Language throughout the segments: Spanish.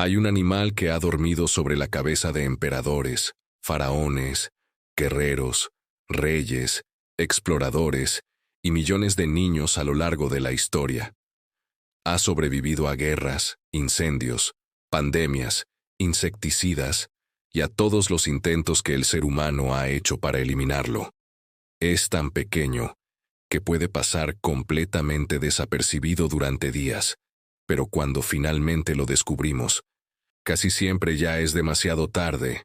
Hay un animal que ha dormido sobre la cabeza de emperadores, faraones, guerreros, reyes, exploradores y millones de niños a lo largo de la historia. Ha sobrevivido a guerras, incendios, pandemias, insecticidas y a todos los intentos que el ser humano ha hecho para eliminarlo. Es tan pequeño que puede pasar completamente desapercibido durante días, pero cuando finalmente lo descubrimos, casi siempre ya es demasiado tarde.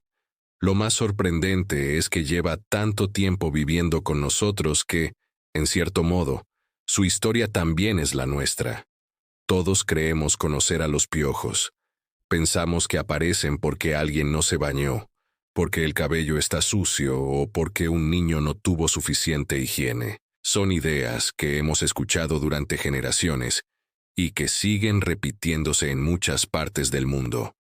Lo más sorprendente es que lleva tanto tiempo viviendo con nosotros que, en cierto modo, su historia también es la nuestra. Todos creemos conocer a los piojos. Pensamos que aparecen porque alguien no se bañó, porque el cabello está sucio o porque un niño no tuvo suficiente higiene. Son ideas que hemos escuchado durante generaciones y que siguen repitiéndose en muchas partes del mundo.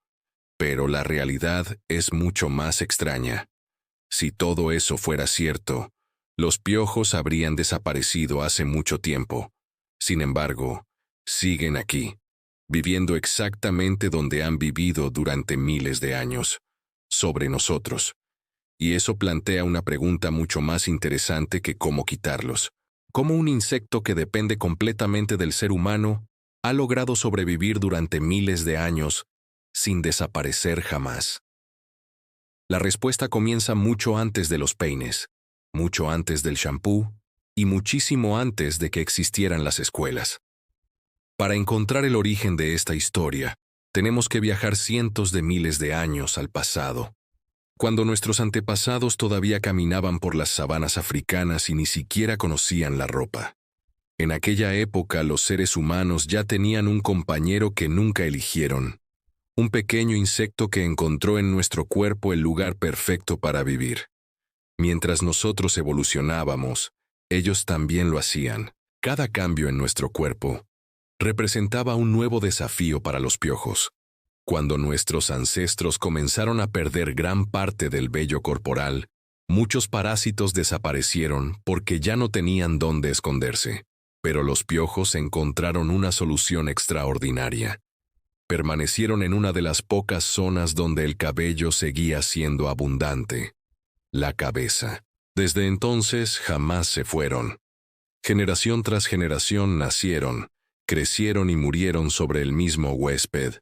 Pero la realidad es mucho más extraña. Si todo eso fuera cierto, los piojos habrían desaparecido hace mucho tiempo. Sin embargo, siguen aquí, viviendo exactamente donde han vivido durante miles de años, sobre nosotros. Y eso plantea una pregunta mucho más interesante que cómo quitarlos. ¿Cómo un insecto que depende completamente del ser humano ha logrado sobrevivir durante miles de años sin desaparecer jamás? La respuesta comienza mucho antes de los peines, mucho antes del shampoo y muchísimo antes de que existieran las escuelas. Para encontrar el origen de esta historia, tenemos que viajar cientos de miles de años al pasado, cuando nuestros antepasados todavía caminaban por las sabanas africanas y ni siquiera conocían la ropa. En aquella época los seres humanos ya tenían un compañero que nunca eligieron, un pequeño insecto que encontró en nuestro cuerpo el lugar perfecto para vivir. Mientras nosotros evolucionábamos, ellos también lo hacían. Cada cambio en nuestro cuerpo representaba un nuevo desafío para los piojos. Cuando nuestros ancestros comenzaron a perder gran parte del vello corporal, muchos parásitos desaparecieron porque ya no tenían dónde esconderse. Pero los piojos encontraron una solución extraordinaria. Permanecieron en una de las pocas zonas donde el cabello seguía siendo abundante: la cabeza. Desde entonces jamás se fueron. Generación tras generación nacieron, crecieron y murieron sobre el mismo huésped.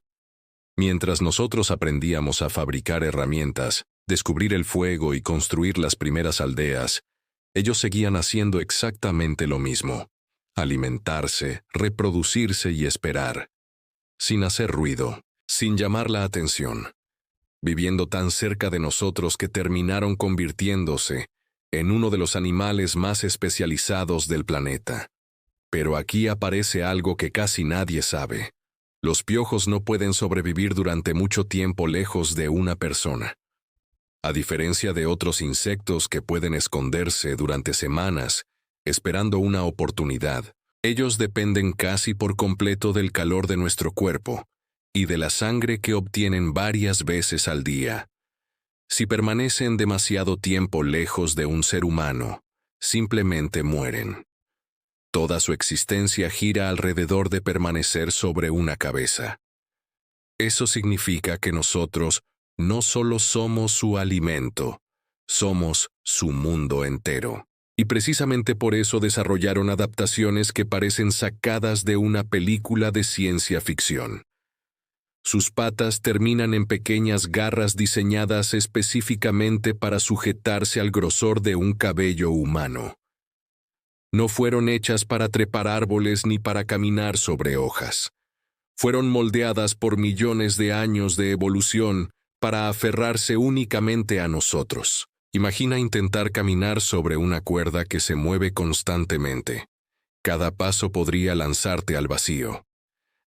Mientras nosotros aprendíamos a fabricar herramientas, descubrir el fuego y construir las primeras aldeas, ellos seguían haciendo exactamente lo mismo: alimentarse, reproducirse y esperar, sin hacer ruido, sin llamar la atención, viviendo tan cerca de nosotros que terminaron convirtiéndose en uno de los animales más especializados del planeta. Pero aquí aparece algo que casi nadie sabe. Los piojos no pueden sobrevivir durante mucho tiempo lejos de una persona. A diferencia de otros insectos que pueden esconderse durante semanas, esperando una oportunidad, ellos dependen casi por completo del calor de nuestro cuerpo y de la sangre que obtienen varias veces al día. Si permanecen demasiado tiempo lejos de un ser humano, simplemente mueren. Toda su existencia gira alrededor de permanecer sobre una cabeza. Eso significa que nosotros no solo somos su alimento, somos su mundo entero. Y precisamente por eso desarrollaron adaptaciones que parecen sacadas de una película de ciencia ficción. Sus patas terminan en pequeñas garras diseñadas específicamente para sujetarse al grosor de un cabello humano. No fueron hechas para trepar árboles ni para caminar sobre hojas. Fueron moldeadas por millones de años de evolución para aferrarse únicamente a nosotros. Imagina intentar caminar sobre una cuerda que se mueve constantemente. Cada paso podría lanzarte al vacío.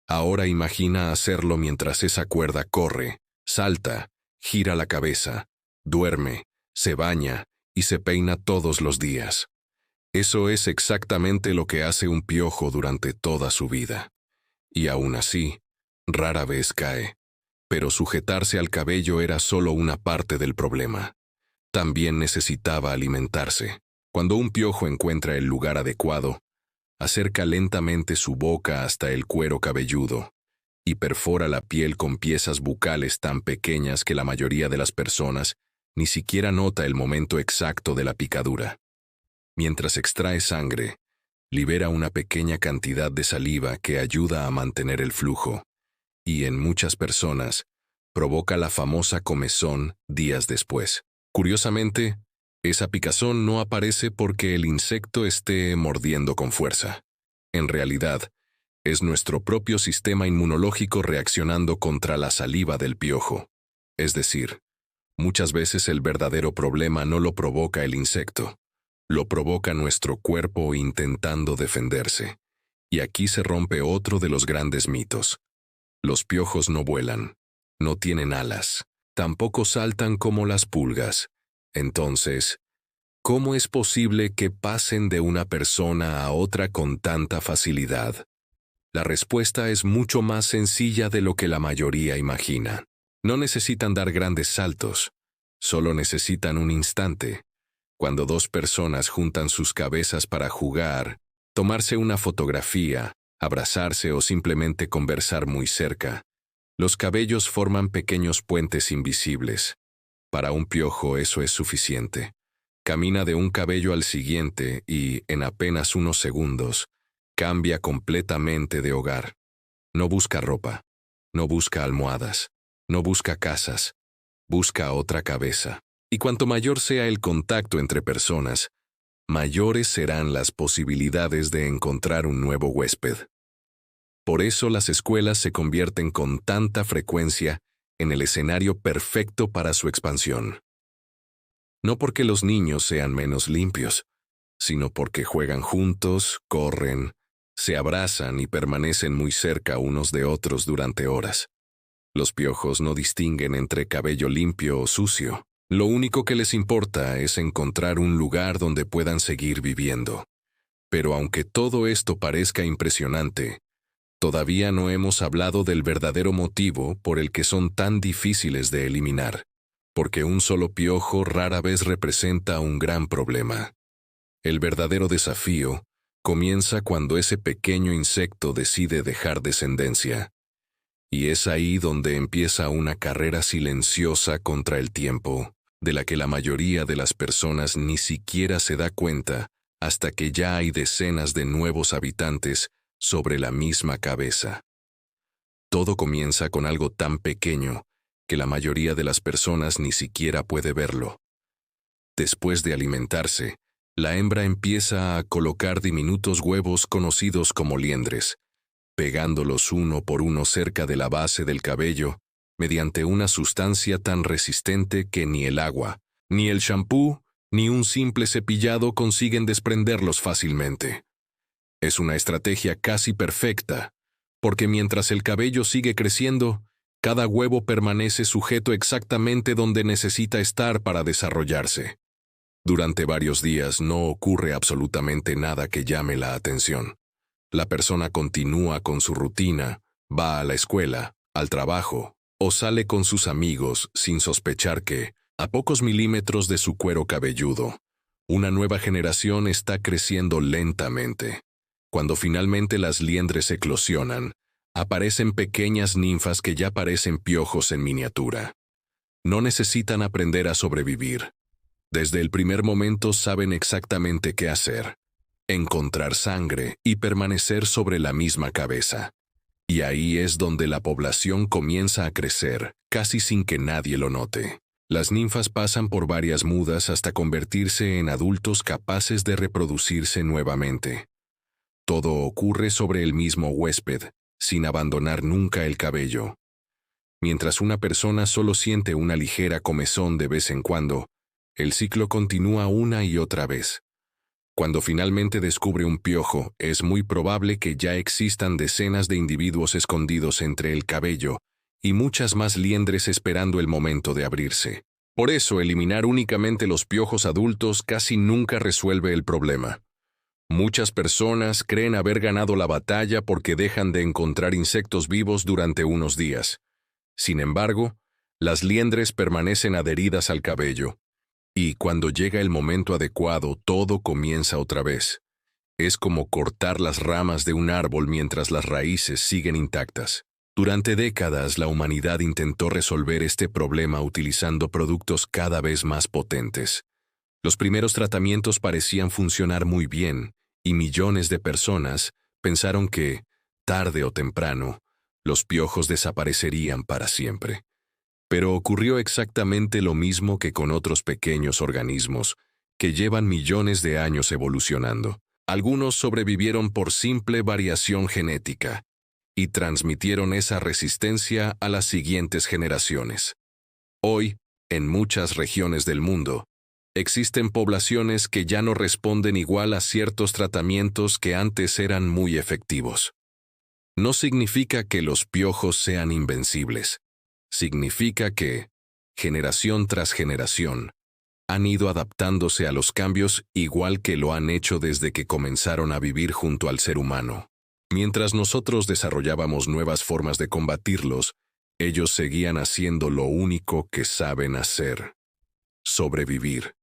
Ahora imagina hacerlo mientras esa cuerda corre, salta, gira la cabeza, duerme, se baña y se peina todos los días. Eso es exactamente lo que hace un piojo durante toda su vida. Y aún así, rara vez cae. Pero sujetarse al cabello era solo una parte del problema. También necesitaba alimentarse. Cuando un piojo encuentra el lugar adecuado, acerca lentamente su boca hasta el cuero cabelludo y perfora la piel con piezas bucales tan pequeñas que la mayoría de las personas ni siquiera nota el momento exacto de la picadura. Mientras extrae sangre, libera una pequeña cantidad de saliva que ayuda a mantener el flujo, y en muchas personas provoca la famosa comezón días después. Curiosamente, esa picazón no aparece porque el insecto esté mordiendo con fuerza. En realidad, es nuestro propio sistema inmunológico reaccionando contra la saliva del piojo. Es decir, muchas veces el verdadero problema no lo provoca el insecto, lo provoca nuestro cuerpo intentando defenderse. Y aquí se rompe otro de los grandes mitos. Los piojos no vuelan, no tienen alas, tampoco saltan como las pulgas. Entonces, ¿cómo es posible que pasen de una persona a otra con tanta facilidad? La respuesta es mucho más sencilla de lo que la mayoría imagina. No necesitan dar grandes saltos, solo necesitan un instante. Cuando dos personas juntan sus cabezas para jugar, tomarse una fotografía, abrazarse o simplemente conversar muy cerca, los cabellos forman pequeños puentes invisibles. Para un piojo eso es suficiente. Camina de un cabello al siguiente y, en apenas unos segundos, cambia completamente de hogar. No busca ropa, no busca almohadas, no busca casas, busca otra cabeza. Y cuanto mayor sea el contacto entre personas, mayores serán las posibilidades de encontrar un nuevo huésped. Por eso las escuelas se convierten con tanta frecuencia en el escenario perfecto para su expansión. No porque los niños sean menos limpios, sino porque juegan juntos, corren, se abrazan y permanecen muy cerca unos de otros durante horas. Los piojos no distinguen entre cabello limpio o sucio. Lo único que les importa es encontrar un lugar donde puedan seguir viviendo. Pero aunque todo esto parezca impresionante, todavía no hemos hablado del verdadero motivo por el que son tan difíciles de eliminar, porque un solo piojo rara vez representa un gran problema. El verdadero desafío comienza cuando ese pequeño insecto decide dejar descendencia. Y es ahí donde empieza una carrera silenciosa contra el tiempo, de la que la mayoría de las personas ni siquiera se da cuenta hasta que ya hay decenas de nuevos habitantes sobre la misma cabeza. Todo comienza con algo tan pequeño que la mayoría de las personas ni siquiera puede verlo. Después de alimentarse, la hembra empieza a colocar diminutos huevos conocidos como liendres, pegándolos uno por uno cerca de la base del cabello, mediante una sustancia tan resistente que ni el agua, ni el champú, ni un simple cepillado consiguen desprenderlos fácilmente. Es una estrategia casi perfecta, porque mientras el cabello sigue creciendo, cada huevo permanece sujeto exactamente donde necesita estar para desarrollarse. Durante varios días no ocurre absolutamente nada que llame la atención. La persona continúa con su rutina, va a la escuela, al trabajo, o sale con sus amigos sin sospechar que, a pocos milímetros de su cuero cabelludo, una nueva generación está creciendo lentamente. Cuando finalmente las liendres eclosionan, aparecen pequeñas ninfas que ya parecen piojos en miniatura. No necesitan aprender a sobrevivir. Desde el primer momento saben exactamente qué hacer: encontrar sangre y permanecer sobre la misma cabeza. Y ahí es donde la población comienza a crecer, casi sin que nadie lo note. Las ninfas pasan por varias mudas hasta convertirse en adultos capaces de reproducirse nuevamente. Todo ocurre sobre el mismo huésped, sin abandonar nunca el cabello. Mientras una persona solo siente una ligera comezón de vez en cuando, el ciclo continúa una y otra vez. Cuando finalmente descubre un piojo, es muy probable que ya existan decenas de individuos escondidos entre el cabello y muchas más liendres esperando el momento de abrirse. Por eso, eliminar únicamente los piojos adultos casi nunca resuelve el problema. Muchas personas creen haber ganado la batalla porque dejan de encontrar insectos vivos durante unos días. Sin embargo, las liendres permanecen adheridas al cabello. Y cuando llega el momento adecuado, todo comienza otra vez. Es como cortar las ramas de un árbol mientras las raíces siguen intactas. Durante décadas, la humanidad intentó resolver este problema utilizando productos cada vez más potentes. Los primeros tratamientos parecían funcionar muy bien, y millones de personas pensaron que, tarde o temprano, los piojos desaparecerían para siempre. Pero ocurrió exactamente lo mismo que con otros pequeños organismos, que llevan millones de años evolucionando. Algunos sobrevivieron por simple variación genética, y transmitieron esa resistencia a las siguientes generaciones. Hoy, en muchas regiones del mundo, existen poblaciones que ya no responden igual a ciertos tratamientos que antes eran muy efectivos. No significa que los piojos sean invencibles. Significa que, generación tras generación, han ido adaptándose a los cambios igual que lo han hecho desde que comenzaron a vivir junto al ser humano. Mientras nosotros desarrollábamos nuevas formas de combatirlos, ellos seguían haciendo lo único que saben hacer: sobrevivir.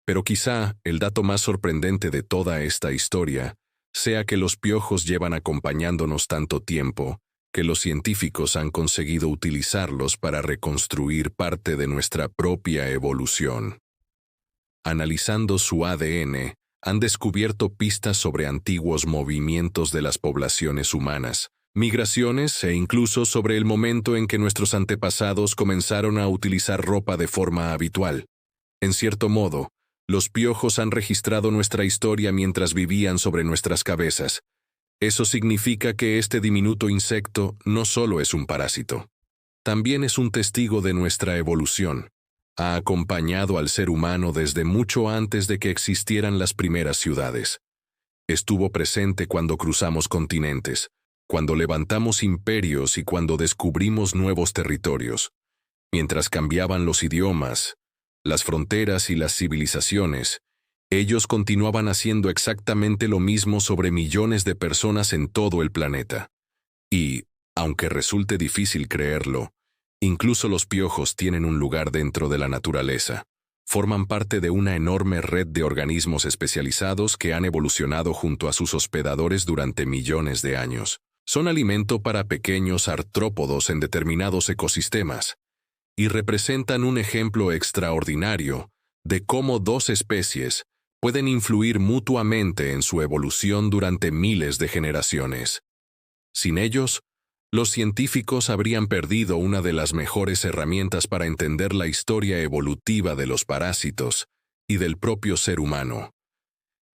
Pero quizá el dato más sorprendente de toda esta historia sea que los piojos llevan acompañándonos tanto tiempo que los científicos han conseguido utilizarlos para reconstruir parte de nuestra propia evolución. Analizando su ADN, han descubierto pistas sobre antiguos movimientos de las poblaciones humanas, migraciones e incluso sobre el momento en que nuestros antepasados comenzaron a utilizar ropa de forma habitual. En cierto modo, los piojos han registrado nuestra historia mientras vivían sobre nuestras cabezas. Eso significa que este diminuto insecto no solo es un parásito, también es un testigo de nuestra evolución. Ha acompañado al ser humano desde mucho antes de que existieran las primeras ciudades. Estuvo presente cuando cruzamos continentes, cuando levantamos imperios y cuando descubrimos nuevos territorios. Mientras cambiaban los idiomas, las fronteras y las civilizaciones, ellos continuaban haciendo exactamente lo mismo sobre millones de personas en todo el planeta. Y, aunque resulte difícil creerlo, incluso los piojos tienen un lugar dentro de la naturaleza. Forman parte de una enorme red de organismos especializados que han evolucionado junto a sus hospedadores durante millones de años. Son alimento para pequeños artrópodos en determinados ecosistemas, y representan un ejemplo extraordinario de cómo dos especies pueden influir mutuamente en su evolución durante miles de generaciones. Sin ellos, los científicos habrían perdido una de las mejores herramientas para entender la historia evolutiva de los parásitos y del propio ser humano.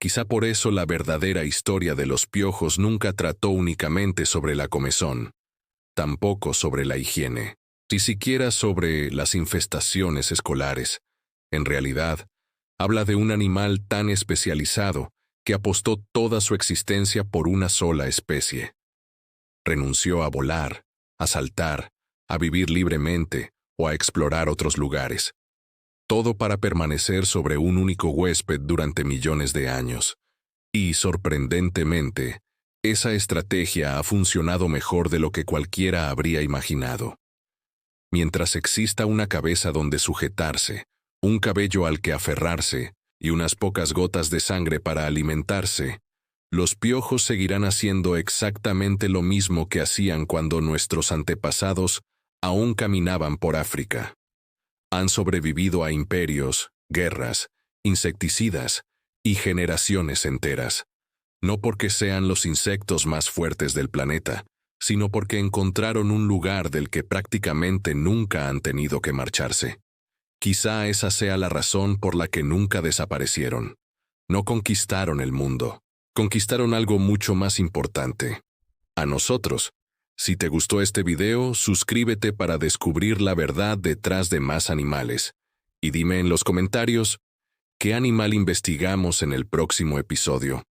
Quizá por eso la verdadera historia de los piojos nunca trató únicamente sobre la comezón, tampoco sobre la higiene, ni siquiera sobre las infestaciones escolares. En realidad, habla de un animal tan especializado que apostó toda su existencia por una sola especie. Renunció a volar, a saltar, a vivir libremente o a explorar otros lugares. Todo para permanecer sobre un único huésped durante millones de años. Y, sorprendentemente, esa estrategia ha funcionado mejor de lo que cualquiera habría imaginado. Mientras exista una cabeza donde sujetarse, un cabello al que aferrarse y unas pocas gotas de sangre para alimentarse, los piojos seguirán haciendo exactamente lo mismo que hacían cuando nuestros antepasados aún caminaban por África. Han sobrevivido a imperios, guerras, insecticidas y generaciones enteras, no porque sean los insectos más fuertes del planeta, sino porque encontraron un lugar del que prácticamente nunca han tenido que marcharse. Quizá esa sea la razón por la que nunca desaparecieron. No conquistaron el mundo. Conquistaron algo mucho más importante: a nosotros. Si te gustó este video, suscríbete para descubrir la verdad detrás de más animales. Y dime en los comentarios, ¿qué animal investigamos en el próximo episodio?